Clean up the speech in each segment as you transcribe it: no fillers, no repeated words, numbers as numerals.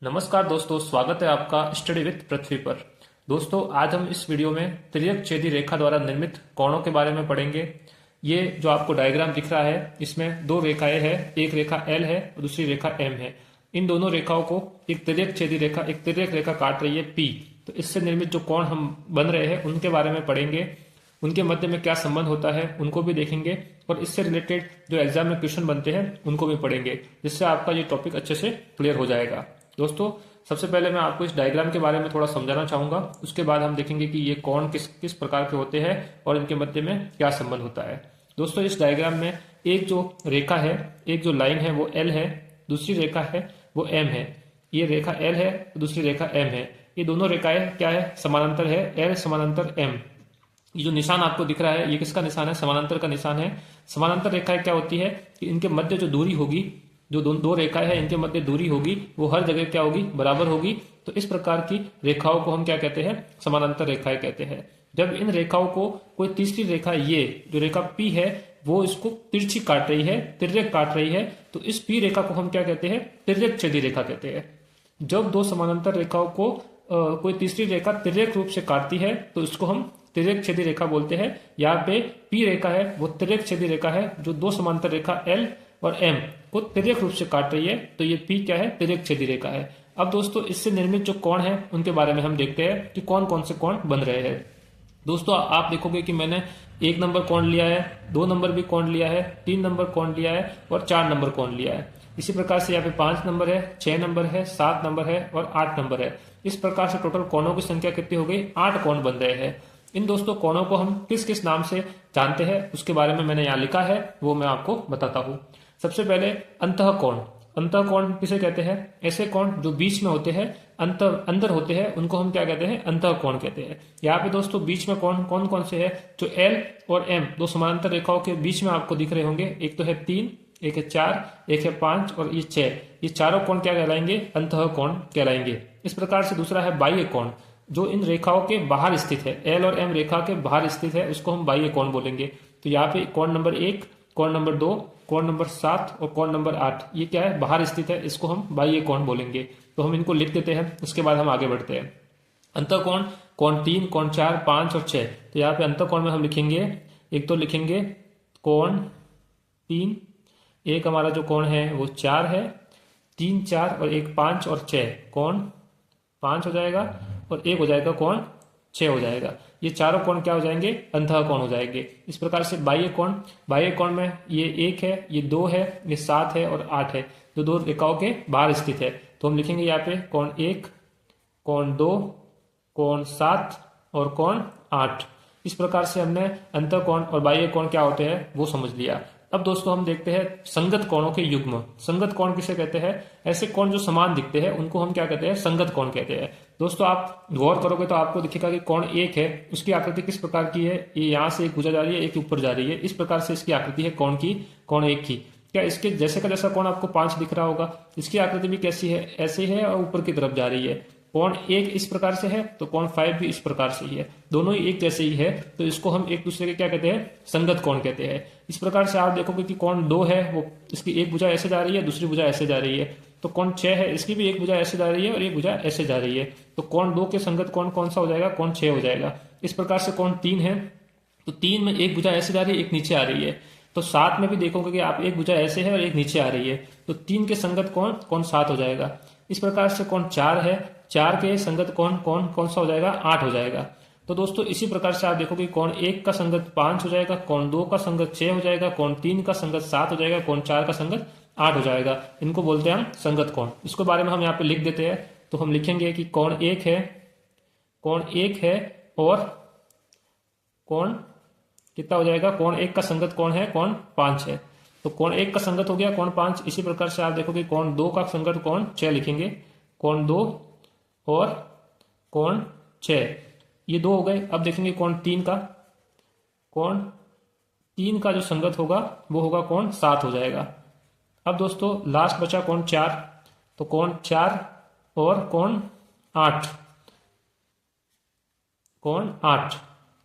नमस्कार दोस्तों, स्वागत है आपका स्टडी विद पृथ्वी पर। दोस्तों, आज हम इस वीडियो में तिर्यक छेदी रेखा द्वारा निर्मित कोणों के बारे में पढ़ेंगे। ये जो आपको डायग्राम दिख रहा है, इसमें दो रेखाएं हैं, एक रेखा एल है और दूसरी रेखा एम है। इन दोनों रेखाओं को एक तिर्यक छेदी रेखा, एक तिर्यक रेखा काट रही है पी। तो इससे निर्मित जो कोण हम बन रहे हैं उनके बारे में पढ़ेंगे, उनके मध्य में क्या संबंध होता है उनको भी देखेंगे, और इससे रिलेटेड जो एग्जाम में क्वेश्चन बनते हैं उनको भी पढ़ेंगे, जिससे आपका ये टॉपिक अच्छे से क्लियर हो जाएगा। दोस्तों, सबसे पहले मैं आपको इस डायग्राम के बारे में थोड़ा समझाना चाहूंगा, उसके बाद हम देखेंगे कि ये कोण किस किस प्रकार के होते हैं और इनके मध्य में क्या संबंध होता है। दोस्तों, इस डायग्राम में एक जो रेखा है, एक जो लाइन है वो एल है, दूसरी रेखा है वो एम है। ये रेखा एल है, दूसरी रेखा एम है। ये दोनों रेखाएं क्या है? समानांतर है, एल समानांतर एम। ये जो निशान आपको दिख रहा है ये किसका निशान है? समानांतर का निशान है। समानांतर रेखाएं क्या होती है कि इनके मध्य जो दूरी होगी, जो दो रेखाएं हैं इनके मध्य दूरी होगी, वो हर जगह क्या होगी? बराबर होगी। तो इस प्रकार की रेखाओं को हम क्या कहते हैं? समानांतर रेखाएं कहते हैं। जब इन रेखाओं को कोई तीसरी रेखा, ये जो रेखा पी है, वो इसको तिरछी काट रही है, तिर्यक काट रही है, तो इस पी रेखा को हम क्या कहते हैं? तिर्यक छेदी रेखा कहते हैं। जब दो समानांतर रेखाओं को कोई तीसरी रेखा तिर्यक रूप से काटती है तो इसको हम तिर्यक छेदी रेखा बोलते हैं। यहाँ पे पी रेखा है वो तिर्यक छेदी रेखा है, जो दो समांतर रेखा एल और एम को तिर्यक रूप से काट रही है, तो ये पी क्या है? तिर्यक छेदी रेखा है। अब दोस्तों, इससे निर्मित जो कोण है उनके बारे में हम देखते हैं कि कौन कौन से कोण बन रहे हैं। दोस्तों, आप देखोगे कि मैंने 1 नंबर कोण लिया है, 2 नंबर भी कोण लिया है, 3 नंबर कोण लिया है और 4 नंबर कोण लिया है। इसी प्रकार से यहाँ पे 5 नंबर है, 6 नंबर है, 7 नंबर है और 8 नंबर है। इस प्रकार से टोटल कोणों की संख्या कितनी हो गई? 8 कोण बन रहे हैं। इन दोस्तों कोणों को हम किस किस नाम से जानते हैं उसके बारे में मैंने यहाँ लिखा है, वो मैं आपको बताता हूँ। सबसे पहले अंतः कोण। अंतः कोण किसे कहते हैं? ऐसे कोण जो बीच में होते हैं, अंदर होते हैं, उनको हम क्या कहते हैं? अंतः कोण कहते हैं। यहाँ पे दोस्तों बीच में कोण कौन कौन से है? जो एल और एम दो समानांतर रेखाओं के बीच में आपको दिख रहे होंगे। एक तो है 3, एक है 4, एक है 5 और ये 6। ये चारों कोण क्या कहलाएंगे? अंतः कोण कहलाएंगे। इस प्रकार से दूसरा है बाह्य कोण, जो इन रेखाओं के बाहर स्थित है, एल और एम रेखा के बाहर स्थित है, उसको हम बाह्य कोण बोलेंगे। तो यहाँ पे कोण नंबर 1, कोण नंबर 2, कोण नंबर 7 और कोण नंबर 8, ये क्या है? बाहर स्थित है, इसको हम बाह्य कोण बोलेंगे। तो हम इनको लिख देते हैं, उसके बाद हम आगे बढ़ते हैं। अंतः कोण, कोण 3, कोण 4, 5 और 6। तो यहाँ पे अंतः कोण में हम लिखेंगे, एक तो लिखेंगे कोण 3, एक हमारा जो कोण है वो 4 है, 3, 4 और एक 5 और 6, कोण 5 हो जाएगा और एक हो जाएगा कोण 6 हो जाएगा। ये चारों कोण क्या हो जाएंगे? अंतः कोण हो जाएंगे। इस प्रकार से बाह्य कोण, बाह्य कोण में ये 1 है, ये 2 है, ये 7 है और 8 है, जो दो रेखाओं के बाहर स्थित है। तो हम लिखेंगे यहाँ पे कोण 1, कोण 2, कोण 7 और कोण 8। इस प्रकार से हमने अंतः कोण और बाह्य कोण क्या होते हैं वो समझ लिया। अब दोस्तों हम देखते हैं संगत कोणों के युग्म। संगत कोण किसे कहते हैं? ऐसे कोण जो समान दिखते हैं उनको हम क्या कहते हैं? संगत कोण कहते हैं। दोस्तों, आप गौर करोगे तो आपको दिखेगा कि कोण 1 है, उसकी आकृति किस प्रकार की है? ये यहाँ से एक भुजा जा रही है, एक ऊपर जा रही है, इस प्रकार से इसकी आकृति है कोण की, कोण 1 की। क्या इसके जैसे का जैसा कोण आपको 5 दिख रहा होगा, इसकी आकृति भी कैसी है? ऐसी है और ऊपर की तरफ जा रही है। कोण 1 इस प्रकार से है तो कोण 5 भी इस प्रकार से ही है, दोनों ही एक जैसे ही है, तो इसको हम एक दूसरे के क्या कहते हैं? संगत कोण कहते हैं। इस प्रकार से आप देखोगे कि कोण 2 है, वो इसकी एक भुजा ऐसे जा रही है, दूसरी भुजा ऐसे जा रही है। तो कोण 6 है, इसकी भी एक भुजा ऐसे जा रही है और एक भुजा ऐसे जा रही है। तो कोण 2 के संगत कोण कौन सा हो जाएगा? कोण 6 हो जाएगा। इस प्रकार से कोण 3 है, तो 3 में एक भुजा ऐसे जा रही है, एक नीचे आ रही है। तो 7 में भी देखोगे कि आप एक भुजा ऐसे है और एक नीचे आ रही है, तो 3 के संगत कोण कोण 7 हो जाएगा। इस प्रकार से कोण 4 है, 4 के संगत कोण कौन सा हो जाएगा? 8 हो जाएगा। तो दोस्तों इसी प्रकार से आप देखोगे कोण 1 का संगत 5 हो जाएगा, कोण 2 का संगत 6 हो जाएगा, कोण 3 का संगत 7 हो जाएगा, कोण 4 का संगत 8 हो जाएगा। इनको बोलते हैं हम संगत कोण। इसके बारे में हम यहाँ पे लिख देते हैं। तो हम लिखेंगे कि कोण 1 है, कोण 1 है और कोण कितना हो जाएगा? कोण 1 का संगत कोण है कोण 5 है, तो कोण 1 का संगत हो गया कोण 5। इसी प्रकार से आप देखोगे कोण 2 का संगत कोण 6 लिखेंगे, कोण 2 और कोण 6, ये 2 हो गए। अब देखेंगे कोण 3 का, कोण 3 का जो संगत होगा वो होगा कोण 7 हो जाएगा। अब दोस्तों लास्ट बचा कोण 4, तो कोण 4 और कोण 8, कोण 8।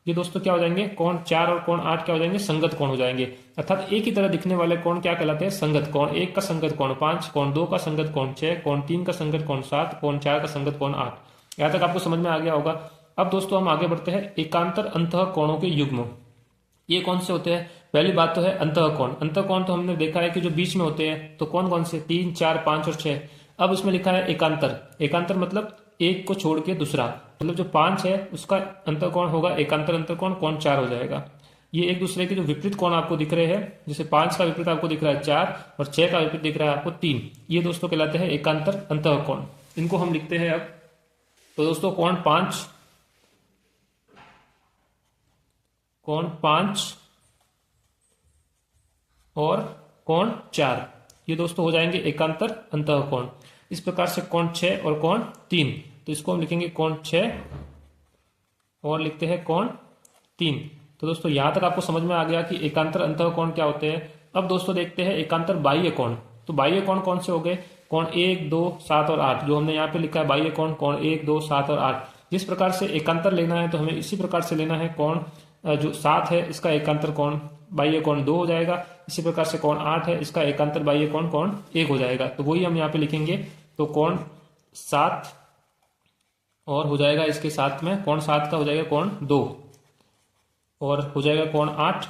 ये दोस्तों क्या हो जाएंगे, कोण 4 और कोण 8 क्या हो जाएंगे, संगत कोण हो जाएंगे। अर्थात एक ही तरह दिखने वाले कोण क्या कहलाते हैं, संगत कोण। 1 का संगत कोण 5, कोण 2 का संगत कोण 6, कोण 3 का संगत कोण 7, कोण 4 का संगत कोण 8। यहां तक आपको समझ में आ गया होगा। अब दोस्तों हम आगे बढ़ते हैं, एकांतर अंतः कोणों के युग्म। ये कौन से होते हैं? पहली बात तो है अंतःकोण। अंतःकोण तो हमने देखा है कि जो बीच में होते हैं, तो कौन कौन से, 3, 4, 5 और 6। अब उसमें लिखा है एकांतर। एकांतर मतलब एक को छोड़ के दूसरा, मतलब जो 5 है उसका अंतःकोण होगा एकांतर अंतःकोण, कोण 4 हो जाएगा। ये एक दूसरे के जो विपरीत कोण आपको दिख रहे हैं, जैसे 5 का विपरीत आपको दिख रहा है 4 और 6 का विपरीत दिख रहा है आपको 3, ये दोस्तों कहलाते हैं एकांतर अंतःकोण। इनको हम लिखते हैं अब। तो दोस्तों कोण 5 और कोण 4, ये दोस्तों हो जाएंगे एकांतर अंतःकोण। इस प्रकार से कोण 6 और कोण 3, तो इसको हम लिखेंगे कोण 6 और लिखते हैं कोण 3। तो दोस्तों यहां तक आपको समझ में आ गया कि एकांतर अंतःकोण क्या होते हैं। अब दोस्तों देखते हैं एकांतर बाह्य कोण। तो बाह्य कोण कौन से हो गए, कोण 1, 2, 7 और 8, जो हमने यहाँ पे लिखा है बाह्य कोण, कोण 1, 2, 7 और 8। जिस प्रकार से एकांतर लेना है तो हमें इसी प्रकार से लेना है। कोण जो 7 है इसका एकांतर कोण बाह्य कोण 2 हो जाएगा। इसी प्रकार से कोण 8 है, इसका एकांतर बाह्य कोण कोण 1 हो जाएगा। तो वही हम यहाँ पे लिखेंगे। तो कोण 7 और हो जाएगा इसके साथ में, कोण 7 का हो जाएगा कोण 2 और हो जाएगा कोण 8।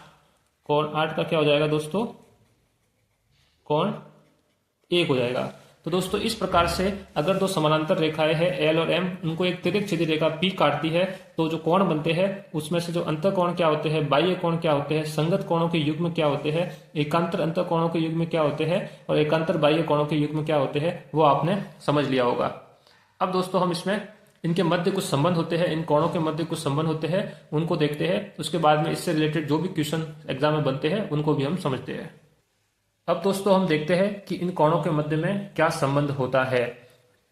कोण 8 का क्या हो जाएगा दोस्तों, कोण 1 हो जाएगा। तो दोस्तों इस प्रकार से अगर दो समानांतर रेखाएं हैं L और M, उनको एक तिर्यक छेदी रेखा P काटती है, तो जो कोण बनते हैं उसमें से जो अंतःकोण क्या होते हैं, बाह्य कोण क्या होते हैं, संगत कोणों के युग्म क्या होते हैं, एकांतर अंतःकोणों के युग्म क्या होते हैं और एकांतर बाह्य कोणों के युग्म क्या होते हैं, वो आपने समझ लिया होगा। अब दोस्तों हम इसमें इनके मध्य कुछ संबंध होते हैं, इन कोणों के मध्य कुछ संबंध होते हैं, उनको देखते हैं। उसके बाद में इससे रिलेटेड जो भी क्वेश्चन एग्जाम में बनते हैं उनको भी हम समझते हैं। अब दोस्तों हम देखते हैं कि इन कोणों के मध्य में क्या संबंध होता है।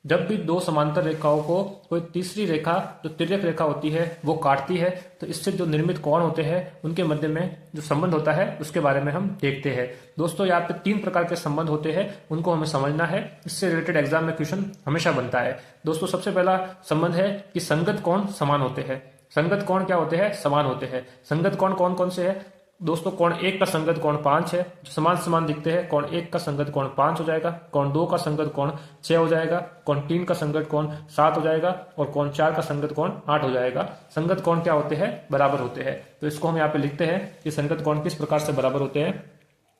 जब भी दो समांतर रेखाओं को कोई तीसरी रेखा जो तिर्यक रेखा होती है वो काटती है, तो इससे जो निर्मित कोण होते हैं उनके मध्य में जो संबंध होता है उसके बारे में हम देखते हैं। दोस्तों यहाँ पे 3 प्रकार के संबंध होते हैं, उनको हमें समझना है। इससे रिलेटेड एग्जाम में क्वेश्चन हमेशा बनता है। दोस्तों सबसे पहला संबंध है कि संगत कोण समान होते हैं। संगत कोण क्या होते हैं, समान होते हैं। संगत कोण कौन कौन से है दोस्तों, कोण 1 का संगत कोण 5 है, जो समान समान दिखते हैं। कोण 1 का संगत कोण 5 हो जाएगा, कोण 2 का संगत कोण 6 हो जाएगा, कोण 3 का संगत कोण 7 हो जाएगा और कोण 4 का संगत कोण 8 हो जाएगा। संगत कोण क्या होते हैं, बराबर होते हैं। तो इसको हम यहाँ पे लिखते हैं कि संगत कोण किस प्रकार से बराबर होते हैं।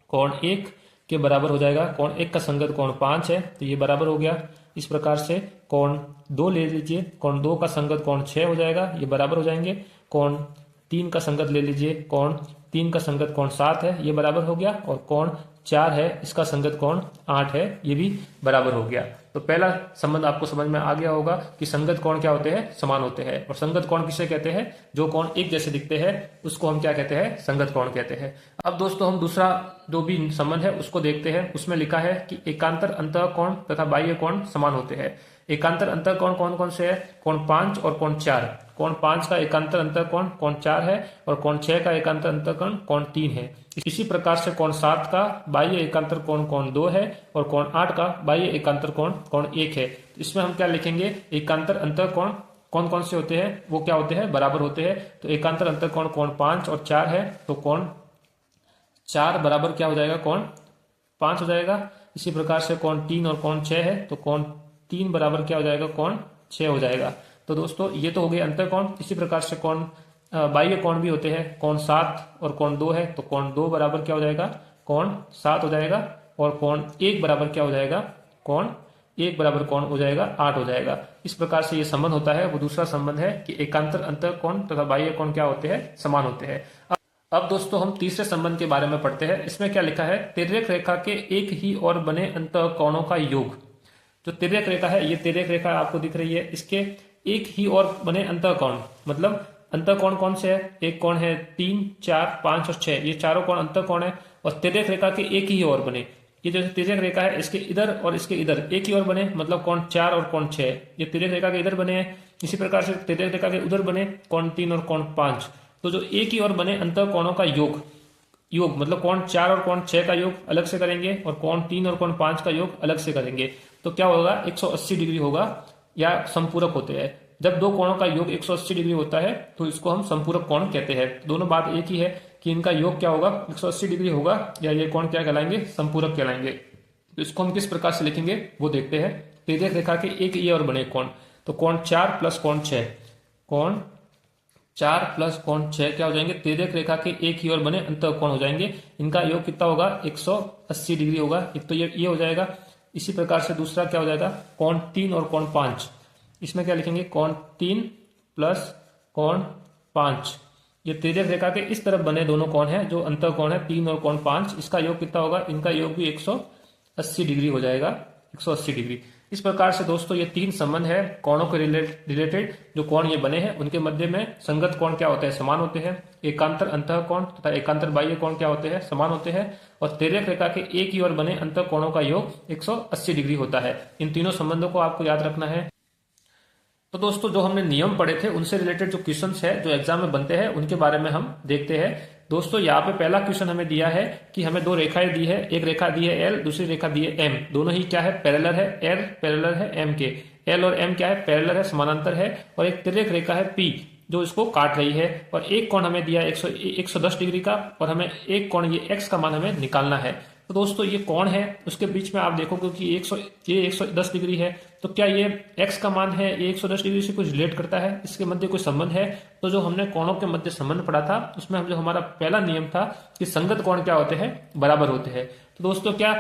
कोण 1 के बराबर हो जाएगा, कोण 1 का संगत कोण 5 है तो ये बराबर हो गया। इस प्रकार से कोण 2 ले लीजिए, कोण 2 का संगत कोण 6 हो जाएगा, ये बराबर हो जाएंगे। कोण 3 का संगत ले लीजिए, कोण 3 का संगत कोण 7 है, ये बराबर हो गया। और कोण 4 है, इसका संगत कोण 8 है, ये भी बराबर हो गया। तो पहला संबंध आपको समझ में आ गया होगा कि संगत कोण क्या होते हैं, समान होते हैं। और संगत कोण किसे कहते हैं, जो कोण एक जैसे दिखते हैं उसको हम क्या कहते हैं, संगत कोण कहते हैं। अब दोस्तों हम दूसरा जो भी संबंध है उसको देखते हैं। उसमें लिखा है कि एकांतर अंतःकोण तथा बाह्य कोण समान होते हैं। एकांतर अंतःकोण कौन कौन से है, कोण 5 और कोण 4। कोण 5 का एकांतर अंतःकोण कोण 4 है और कोण 6 का एकांतर अंतःकोण कोण 3 है। इसी प्रकार से कोण 7 का बाह्य एकांतर कोण कोण 2 है और कोण 8 का बाह्य एकांतर कोण कोण 1 है। इसमें हम क्या लिखेंगे, एकांतर अंतःकोण कौन कौन से होते हैं, वो क्या होते हैं, बराबर होते हैं। तो एकांतर अंतःकोण कोण 5 और 4 है, तो कोण 4 बराबर क्या हो जाएगा, कोण 5 हो जाएगा। इसी प्रकार से कोण 3 और कोण 6 है, तो कोण 3 बराबर क्या हो जाएगा, कोण 6 हो जाएगा। तो दोस्तों ये तो हो गए अंतःकोण। इसी प्रकार से कोण बाह्य कोण भी होते हैं। कोण 7 और कोण 2 है, तो कोण 2 बराबर क्या हो जाएगा, कोण 7 हो जाएगा। और कोण 1 बराबर क्या हो जाएगा, कोण 1 बराबर कोण हो जाएगा 8 हो जाएगा। इस प्रकार से ये संबंध होता है। वो दूसरा संबंध है कि एकांतर अंतःकोण तथा बाह्य कोण क्या होते हैं, समान होते हैं। अब दोस्तों हम तीसरे संबंध के बारे में पढ़ते हैं। इसमें क्या लिखा है, तिर्यक रेखा के एक ही और बने अंतःकोणों का योग। जो तिर्यक रेखा है, ये तिर्यक रेखा आपको दिख रही है, इसके एक ही और बने अंतःकोण, मतलब अंतःकोण कौन से है, एक कोण है 3, 4, 5 और 6, ये चारों कोण अंतःकोण है। और तिर्यक रेखा के एक ही और बने, ये जो तिर्यक रेखा है इसके इधर और इसके इधर एक ही और बने, मतलब कोण 4 और कोण 6 ये तिर्यक रेखा के इधर बने हैं। इसी प्रकार से तिर्यक रेखा के उधर बने कोण 3 और कोण 5। तो जो एक ही और बने अंतःकोणों का योग मतलब कोण 4 और कोण 6 का योग अलग से करेंगे और कोण 3 और कोण 5 का योग अलग से करेंगे। तो क्या होगा, 180 डिग्री होगा या संपूरक होते हैं। जब दो कोणों का योग 180 डिग्री होता है तो इसको हम संपूरक कोण कहते हैं। दोनों बात एक ही है कि इनका योग क्या होगा, 180 डिग्री होगा, या ये कोण क्या कहलाएंगे, संपूरक कहलाएंगे। तो इसको हम किस प्रकार से लिखेंगे वो देखते हैं। तिर्यक रेखा के एक ये और बने कोण, तो कोण 4 प्लस कोण 6, कोण 4 प्लस कोण 6 क्या हो जाएंगे, तिर्यक रेखा के एक ही और बने अंतः कोण हो जाएंगे। इनका योग कितना होगा, 180 डिग्री होगा। एक तो ये हो जाएगा। इसी प्रकार से दूसरा क्या हो जाएगा, कोण 3 और कोण 5। इसमें क्या लिखेंगे, कोण 3 प्लस कोण 5। ये तिर्यक रेखा के इस तरफ बने दोनों कोण हैं, जो अंतः कोण है 3 और कोण 5। इसका योग कितना होगा, इनका योग भी 180 डिग्री हो जाएगा, 180 डिग्री। इस प्रकार से दोस्तों ये तीन संबंध है कोणों के रिलेटेड। जो कोण ये बने हैं उनके मध्य में संगत कोण क्या होते हैं, समान होते हैं। एकांतर अंतः कोण तथा एकांतर बाह्य कोण क्या होते हैं, समान होते हैं। और तिर्यक रेखा के एक ही ओर बने अंतः कोणों का योग 180 डिग्री होता है। इन तीनों संबंधों को आपको याद रखना है। तो दोस्तों जो हमने नियम पढ़े थे उनसे रिलेटेड जो क्वेश्चंस है जो एग्जाम में बनते हैं उनके बारे में हम देखते हैं। दोस्तों यहाँ पे पहला क्वेश्चन हमें दिया है कि हमें दो रेखाएं दी है, एक रेखा दी है एल, दूसरी रेखा दी है एम। दोनों ही क्या है, पैरेलल है। एल पैरेलल है एम के। एल और एम क्या है, पैरेलल है, समानांतर है। और एक तिर्यक रेखा है पी जो इसको काट रही है। और एक कोण हमें दिया है 110 डिग्री का, और हमें एक कोण ये एक्स का मान हमें निकालना है। तो दोस्तों ये कोण है, उसके बीच में आप देखोगे कि ये 110 डिग्री है। तो क्या ये x का मान है, ये 110 डिग्री से कुछ रिलेट करता है, इसके मध्य कोई संबंध है? तो जो हमने कोणों के मध्य संबंध पढ़ा था उसमें हम जो हमारा पहला नियम था कि संगत कोण क्या होते हैं, बराबर होते हैं। तो दोस्तों क्या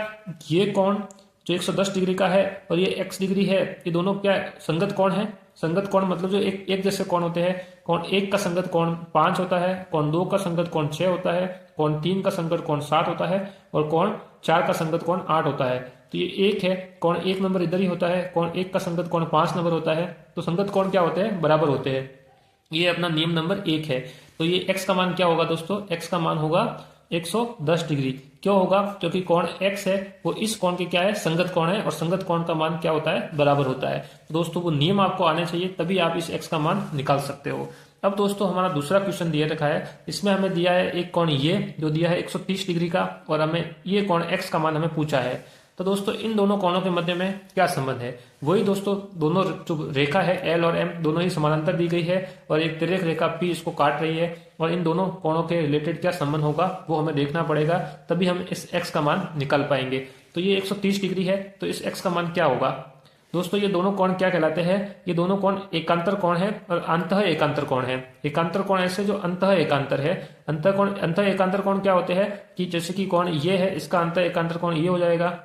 ये कोण जो 110 डिग्री का है और ये x डिग्री है, ये दोनों क्या संगत कोण है? संगत कोण मतलब जो एक जैसे कोण होते हैं। कोण 1 का संगत कोण 5 होता है, कोण 2 का संगत कोण 6 होता है, कोण 3 का संगत कोण 7 होता है, और कोण 4 का संगत कोण 8 होता है। तो ये 1 है, कोण 1 नंबर इधर ही होता है, कोण 1 का संगत कोण 5 नंबर होता है। तो संगत कोण क्या होते हैं, बराबर होते हैं। ये अपना नियम नंबर 1 है। तो ये x का मान क्या होगा दोस्तों, x का मान होगा 110 डिग्री। क्यों होगा, क्योंकि कोण x है वो इस कोण के क्या है, संगत कोण है, और संगत कोण का मान क्या होता है, बराबर होता है। तो दोस्तों वो नियम आपको आने चाहिए, तभी आप इस x का मान निकाल सकते हो। अब दोस्तों हमारा दूसरा क्वेश्चन दिया रखा है। इसमें हमें दिया है एक कोण ये जो दिया है 130 डिग्री का, और हमें ये कोण x का मान हमें पूछा है। तो दोस्तों इन दोनों कोणों के मध्य में क्या संबंध है, वही दोस्तों दोनों जो रेखा है एल और एम दोनों ही समानांतर दी गई है, और एक तिर्यक रेखा पी इसको काट रही है। और इन दोनों कोणों के रिलेटेड क्या संबंध होगा वो हमें देखना पड़ेगा, तभी हम इस x का मान निकाल पाएंगे। तो ये 130 डिग्री है, तो इस x का मान क्या होगा दोस्तों, ये दोनों कोण क्या कहलाते हैं, ये दोनों कोण एकांतर कोण है और अंतः एकांतर कोण है। एकांतर कोण ऐसे जो अंतः एकांतर है। अंतः एकांतर कोण क्या होते हैं कि जैसे कि कोण ये है, इसका अंतः एकांतर कोण ये हो जाएगा।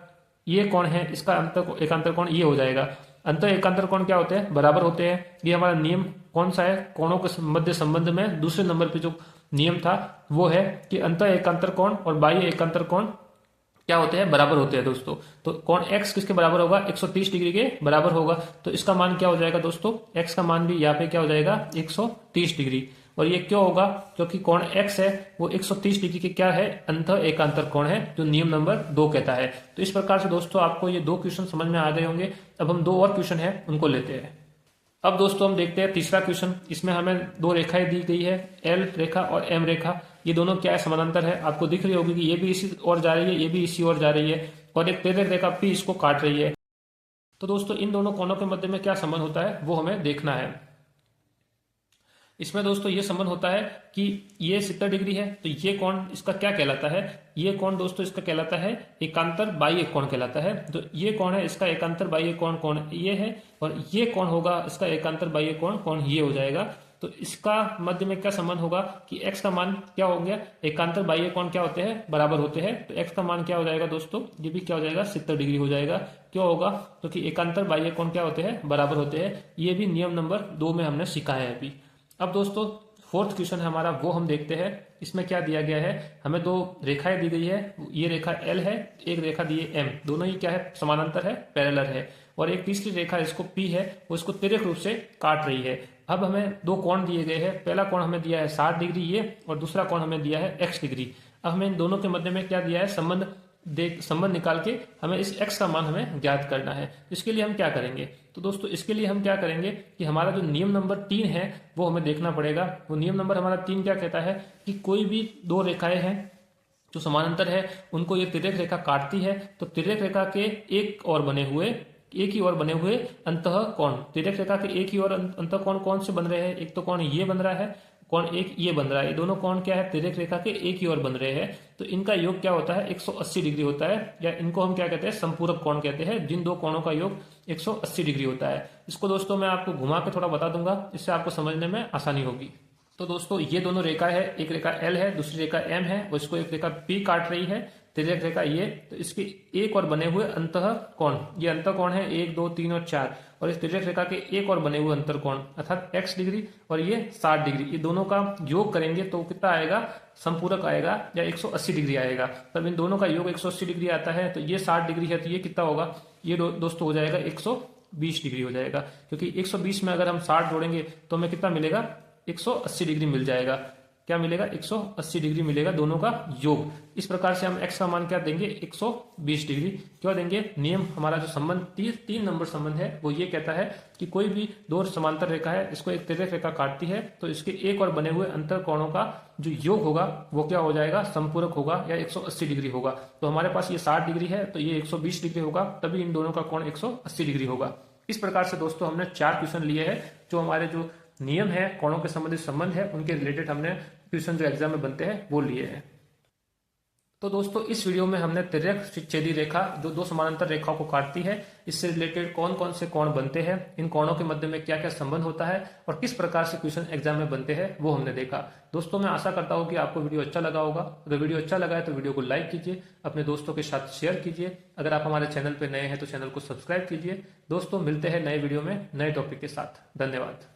ये कोण है, इसका अंतः एकांतर कोण ये हो जाएगा। अंतः एकांतर कोण क्या होते हैं, बराबर होते हैं। ये हमारा नियम कौन सा है, कोणों के मध्य संबंध में दूसरे नंबर पे जो नियम था वो है कि अंतः एकांतर कोण और बाह्य एकांतर कोण क्या होते हैं, बराबर होते हैं दोस्तों। तो कोण x किसके बराबर होगा, 130 डिग्री के बराबर होगा। तो इसका मान क्या हो जाएगा दोस्तों, x का मान भी यहाँ पे क्या हो जाएगा, 130 डिग्री। और ये क्यों होगा, क्योंकि कोण x है वो 130 डिग्री के क्या है, अंतः एकांतर कोण है, जो नियम नंबर 2 कहता है। तो इस प्रकार से दोस्तों आपको ये 2 क्वेश्चन समझ में आ गए होंगे। अब हम 2 और क्वेश्चन है उनको लेते हैं। अब दोस्तों हम देखते हैं तीसरा क्वेश्चन। इसमें हमें 2 रेखाएं दी गई है, एल रेखा और एम रेखा। ये दोनों क्या है, समानांतर है। आपको दिख रही होगी कि ये भी इसी ओर जा रही है, ये भी इसी ओर जा रही है, और एक तिर्यक रेखा पी इसको काट रही है। तो दोस्तों इन दोनों कोणों के मध्य में क्या संबंध होता है वो हमें देखना है। इसमें दोस्तों ये संबंध होता है कि ये 70 डिग्री है, तो ये कोण इसका क्या कहलाता है, ये कोण दोस्तों इसका कहलाता है एकांतर बाह्य कोण कहलाता है। तो ये कोण है इसका एकांतर बाह्य कोण ये है, और ये कोण होगा इसका एकांतर बाह्य कोण ये हो जाएगा। तो इसका मध्य में क्या संबंध होगा कि x का मान क्या हो गया, एकांतर बाह्य कोण क्या होते हैं, बराबर होते हैं। तो x का मान क्या हो जाएगा दोस्तों, ये भी क्या हो जाएगा, 70 डिग्री हो जाएगा। क्यों होगा, क्योंकि एकांतर बाह्य कोण क्या होते हैं, बराबर होते हैं। ये भी नियम नंबर 2 में हमने सीखा है अभी। अब दोस्तों 4th क्वेश्चन है हमारा, वो हम देखते हैं। इसमें क्या दिया गया है, हमें 2 रेखाएं दी गई है। ये रेखा L है, एक रेखा दी है M। दोनों ही क्या है, समानांतर है, पैरेलल है। और एक तीसरी रेखा इसको P है, वो इसको तिर्यक रूप से काट रही है। अब हमें 2 कोण दिए गए हैं। पहला कोण हमें दिया है 60 डिग्री ये, और दूसरा कोण हमें दिया है x डिग्री। अब हमें इन दोनों के मध्य में क्या दिया है, संबंध निकाल के हमें इस x का मान हमें ज्ञात करना है। इसके लिए हम क्या करेंगे, तो दोस्तों इसके लिए हम क्या करेंगे कि हमारा जो नियम नंबर 3 है वो हमें देखना पड़ेगा। वो नियम नंबर हमारा 3 क्या कहता है कि कोई भी 2 रेखाएं हैं जो समानांतर है, उनको ये तिर्यक रेखा काटती है, तो तिर्यक रेखा के एक और बने हुए एक ही ओर बने हुए अंतःकोण। तिर्यक रेखा के एक ही ओर अंतःकोण कौन से बन रहे हैं? एक तो कोण ये बन रहा है, कोण एक ये बन रहा है। ये दोनों कोण क्या है? तिर्यक रेखा के एक ही ओर बन रहे हैं। तो इनका योग क्या होता है? 180 डिग्री होता है, या इनको हम क्या कहते हैं? संपूरक कोण कहते हैं। जिन दो कोणों का योग 180 डिग्री होता है। इसको दोस्तों मैं आपको घुमा के थोड़ा बता दूंगा, इससे आपको समझने में आसानी होगी। तो दोस्तों ये दोनों रेखा है, एक रेखा एल है, दूसरी रेखा एम है, और इसको एक रेखा पी काट रही है, तिर्यक रेखा ये। तो इसके एक और बने हुए अंतःकोण, ये अंतःकोण है 1, 2, 3 और 4, और इस तिर्यक रेखा के एक और बने हुए अंतःकोण अर्थात x डिग्री और ये 60 डिग्री, ये दोनों का योग करेंगे तो कितना आएगा? संपूरक आएगा, या 180 डिग्री आएगा। तब इन दोनों का योग 180 डिग्री आता है, तो ये 60 डिग्री है, तो ये कितना होगा? ये दोस्तों हो जाएगा 120 डिग्री हो जाएगा, क्योंकि 120 में अगर हम 60 जोड़ेंगे तो हमें कितना मिलेगा? 180 डिग्री मिल जाएगा। क्या मिलेगा? 180 डिग्री मिलेगा दोनों का योग। इस प्रकार से हम x का मान क्या देंगे? 120 डिग्री। क्यों देंगे? नियम हमारा जो संबंध 3 नंबर संबंध है वो ये कहता है कि कोई भी दो समांतर रेखा है, इसको एक तिर्यक रेखा काटती है, तो इसके एक और बने हुए अंतर कोणों का जो योग होगा वो क्या हो जाएगा? संपूरक होगा, या 180 डिग्री होगा। तो हमारे पास ये 60 डिग्री है, तो ये 120 डिग्री होगा, तभी इन दोनों का कोण 180 डिग्री होगा। इस प्रकार से दोस्तों हमने 4 क्वेश्चन लिए हैं, जो हमारे जो नियम है, कोणों के संबंधित संबंध है, उनके रिलेटेड हमने क्वेश्चन जो एग्जाम में बनते हैं वो लिए हैं। तो दोस्तों इस वीडियो में हमने तिर्यक छेदी रेखा जो दो समानांतर रेखाओं को काटती है, इससे रिलेटेड कौन कौन से कोण बनते हैं, इन कोणों के मध्य में क्या क्या संबंध होता है, और किस प्रकार से क्वेश्चन एग्जाम में बनते हैं वो हमने देखा। दोस्तों मैं आशा करता हूँ कि आपको वीडियो अच्छा लगा होगा। अगर वीडियो अच्छा लगा है तो वीडियो को लाइक कीजिए, अपने दोस्तों के साथ शेयर कीजिए। अगर आप हमारे चैनल पर नए हैं तो चैनल को सब्सक्राइब कीजिए। दोस्तों मिलते हैं नए वीडियो में नए टॉपिक के साथ। धन्यवाद।